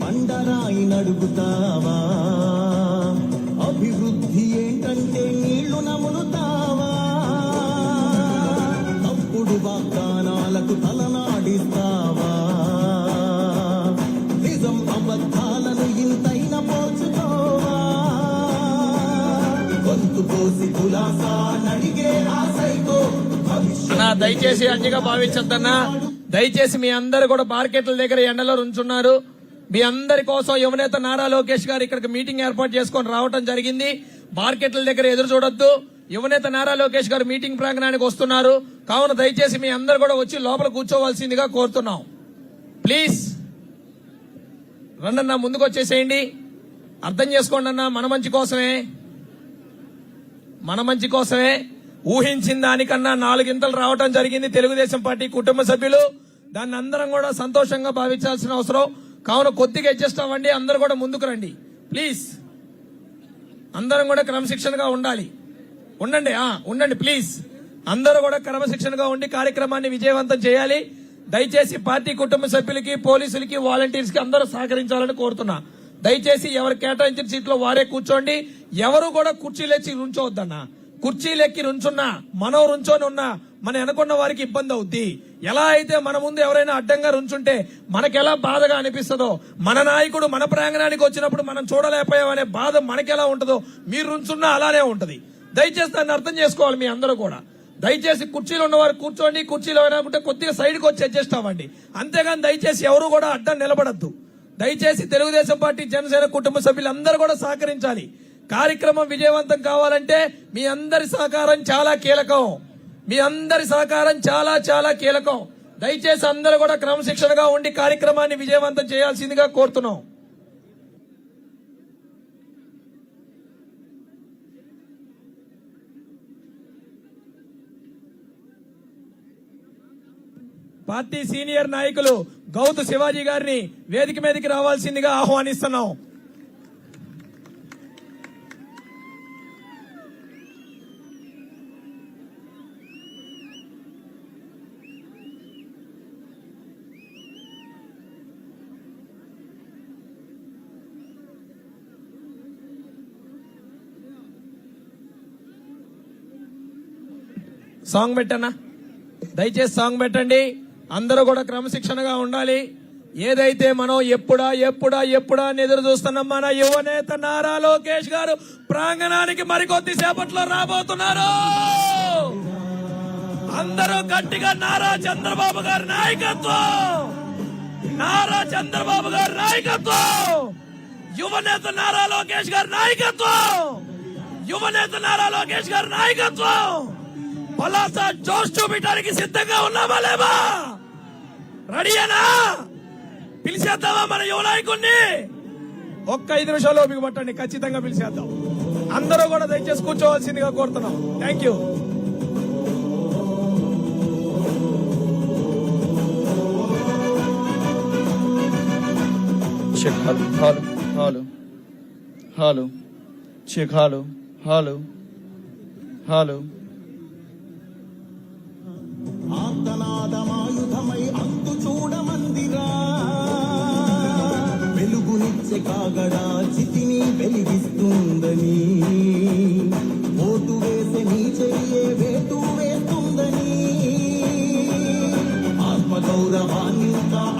బండరాయి నడుగుతావా? అభివృద్ధి ఏంటంటే నీళ్లు నములుతావా? తప్పుడు వాగ్దానాలకు తలనాడిస్తావా? నిజం అబద్ధాలను ఇంతైన పోల్చుకోవా? గొంతు కోసి కులాసా నడిగే ఆశైతో దయచేసి అన్నిగా భావించద్దన్నా. దయచేసి మీ అందరు కూడా మార్కెట్ల దగ్గర ఎండలో నుంచున్నారు. మీ అందరి కోసం యువనేత నారా లోకేష్ గారు ఇక్కడికి మీటింగ్ ఏర్పాటు చేసుకొని రావడం జరిగింది. మార్కెట్ల దగ్గర ఎదురు చూడొద్దు. యువనేత నారా లోకేష్ గారు మీటింగ్ ప్రాంగణానికి వస్తున్నారు. కావున దయచేసి మీ అందరు కూడా వచ్చి లోపల కూర్చోవలసిందిగా కోరుతున్నాం. ప్లీజ్ రండన్నా, ముందుకు వచ్చేసేయండి. అర్థం చేసుకోండి అన్నా, మన మంచి కోసమే ఊహించిన దానికన్నా 4 గింతలు రావటం జరిగింది తెలుగుదేశం పార్టీ కుటుంబ సభ్యులు. దాన్ని అందరం కూడా సంతోషంగా భావించాల్సిన అవసరం. కావున కొద్దిగా అడ్జస్ట్ అవ్వండి, అందరూ కూడా ముందుకు రండి ప్లీజ్. అందరం కూడా క్రమశిక్షణగా ఉండాలి. ఉండండి ప్లీజ్. అందరూ కూడా క్రమశిక్షణగా ఉండి కార్యక్రమాన్ని విజయవంతం చేయాలి. దయచేసి పార్టీ కుటుంబ సభ్యులకి, పోలీసులకి, వాలంటీర్స్ కి అందరూ సహకరించాలని కోరుతున్నా. దయచేసి ఎవరు కేటాయించిన సీట్లో వారే కూర్చోండి. ఎవరు కూడా కుర్చీలెచ్చి నుంచోవద్దన్నా. కుర్చీలెక్కి నుంచున్నా, మనం నుంచొని ఉన్నా మన వెనకున్న వారికి ఇబ్బంది అవుద్ది. ఎలా అయితే మన ముందు ఎవరైనా అడ్డంగా నుంచుంటే మనకెలా బాధగా అనిపిస్తుందో, మన నాయకుడు మన ప్రాంగణానికి వచ్చినప్పుడు మనం చూడలేకపోయామనే బాధ మనకెలా ఉంటుందో మీరు నుంచున్నా అలానే ఉంటది. దయచేసి దాన్ని అర్థం చేసుకోవాలి మీ అందరూ కూడా. దయచేసి కుర్చీలో ఉన్నవారు కూర్చోండి, కుర్చీలో అనుకుంటే కొద్దిగా సైడ్కి వచ్చి అడ్జస్ట్ అవ్వండి. అంతేగాని దయచేసి ఎవరు కూడా అడ్డం నిలబడద్దు. దయచేసి తెలుగుదేశం పార్టీ, జనసేన కుటుంబ సభ్యులందరూ కూడా సహకరించాలి. కార్యక్రమం విజయవంతం కావాలంటే మీ అందరి సహకారం చాలా కీలకం. దయచేసి అందరూ కూడా క్రమశిక్షణగా ఉండి కార్యక్రమాన్ని విజయవంతం చేయాల్సిందిగా కోరుతున్నాం. పార్టీ సీనియర్ నాయకులు గౌతు శివాజీ గారిని వేదిక మీదకి రావాల్సిందిగా ఆహ్వానిస్తున్నాం. సాంగ్ పెట్టన్నా, దయచేసి సాంగ్ పెట్టండి. అందరూ కూడా క్రమశిక్షణగా ఉండాలి. ఏదైతే మనం ఎప్పుడా అని ఎదురు చూస్తున్నాం, మన యువనేత నారా లోకేష్ గారు ప్రాంగణానికి మరికొద్ది సేపట్లో రాబోతున్నారు. అందరూ గట్టిగా నారా చంద్రబాబు గారి నాయకత్వం, యువనేత నారా లోకేష్ గారి నాయకత్వం, పలాస జోష్ చూపించడానికి సిద్ధంగా ఉన్నామా లేవా? రెడీయేనా? పిలిచేద్దామా మన యువ నాయకుడిని? ఒక్క 5 నిమిషాలు మీకు పట్టండి, ఖచ్చితంగా పిలిచేద్దాం. అందరూ కూడా దయచేసి కూర్చోవాల్సిందిగా కోరుతున్నాం. Thank you. హలో ఆర్తనాదమాయుధమై అంతు చూడమందిరా, వెలుగునిచ్చే కాగడా చితిని వెలిగిస్తుందని, ఓటు వేసే నీ చెయ్యే వేటు వేస్తుందని, ఆత్మగౌరవాన్ని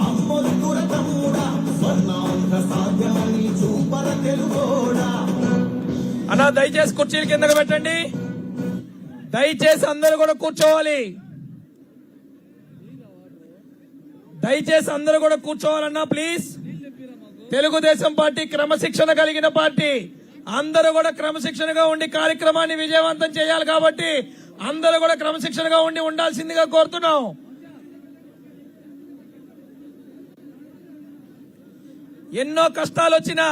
అమ్మొద్దుర తమ్ముడా, స్వర్ణాంధ్ర సాధ్యమని చూపర తెలుగోడా. అన్నా దయచేసి కుర్చీల కిందకు పెట్టండి. దయచేసి అందరూ కూడా కూర్చోవాలి. కూర్చోవాలన్నా ప్లీజ్. తెలుగుదేశం పార్టీ క్రమశిక్షణ కలిగిన పార్టీ. అందరూ కూడా క్రమశిక్షణగా ఉండి కార్యక్రమాన్ని విజయవంతం చేయాలి కాబట్టి అందరూ కూడా క్రమశిక్షణగా ఉండి ఉండాల్సిందిగా కోరుతున్నాం. ఎన్నో కష్టాలు వచ్చినా,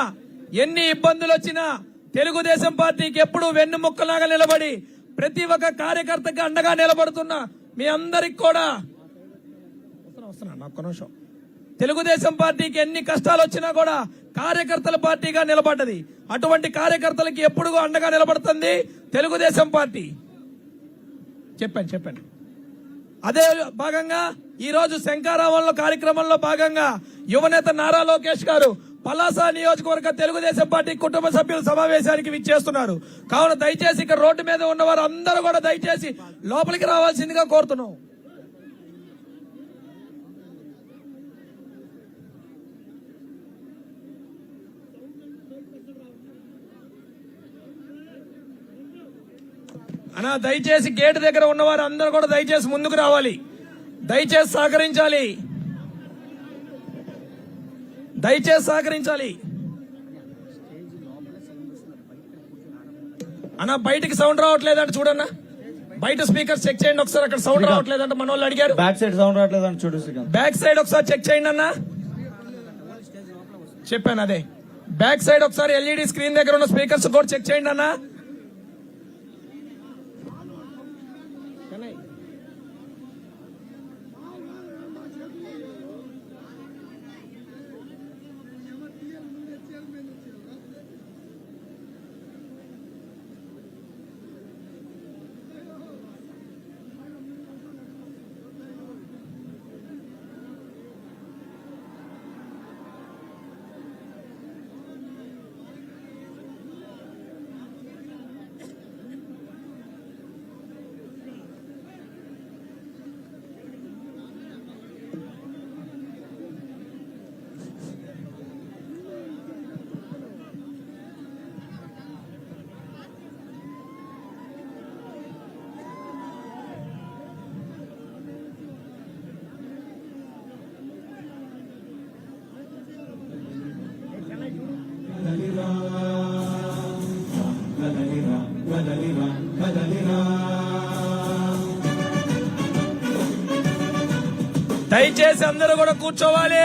ఎన్ని ఇబ్బందులు వచ్చినా తెలుగుదేశం పార్టీకి ఎప్పుడూ వెన్నుముక్కలాగా నిలబడి ప్రతి ఒక్క కార్యకర్తకి అండగా నిలబడుతున్న మీ అందరికి కూడా ఒక్క నిమిషం. తెలుగుదేశం పార్టీకి ఎన్ని కష్టాలు వచ్చినా కూడా కార్యకర్తల పార్టీగా నిలబడ్డది. అటువంటి కార్యకర్తలకి ఎప్పుడు అండగా నిలబడుతుంది తెలుగుదేశం పార్టీ. చెప్పండి అదే భాగంగా ఈ రోజు శంకారావంలో కార్యక్రమంలో భాగంగా యువనేత నారా లోకేష్ గారు పలాస నియోజకవర్గ తెలుగుదేశం పార్టీ కుటుంబ సభ్యుల సమావేశానికి విచ్చేస్తున్నారు. కావున దయచేసి ఇక్కడ రోడ్డు మీద ఉన్నవారు అందరూ కూడా దయచేసి లోపలికి రావాల్సిందిగా కోరుతున్నాం. అన్నా దయచేసి గేటు దగ్గర ఉన్నవారు అందరూ కూడా దయచేసి ముందుకు రావాలి. దయచేసి సహకరించాలి. అన్నా బయటికి సౌండ్ రావట్లేదంటే చూడన్నా, బయట స్పీకర్ చెక్ చేయండి ఒకసారి. అక్కడ సౌండ్ రావట్లేదంటే మన వాళ్ళు అడిగారు. బ్యాక్ సైడ్ సౌండ్ రావట్లేదంటే చూడు. బ్యాక్ సైడ్ ఒకసారి చెక్ చేయండి అన్నా. చెప్పాను అదే బ్యాక్ సైడ్ ఒకసారి ఎల్ఈడి స్క్రీన్ దగ్గర ఉన్న స్పీకర్స్ కూడా చెక్ చేయండి అన్నా. దయచేసి అందరూ కూడా కూర్చోవాలి.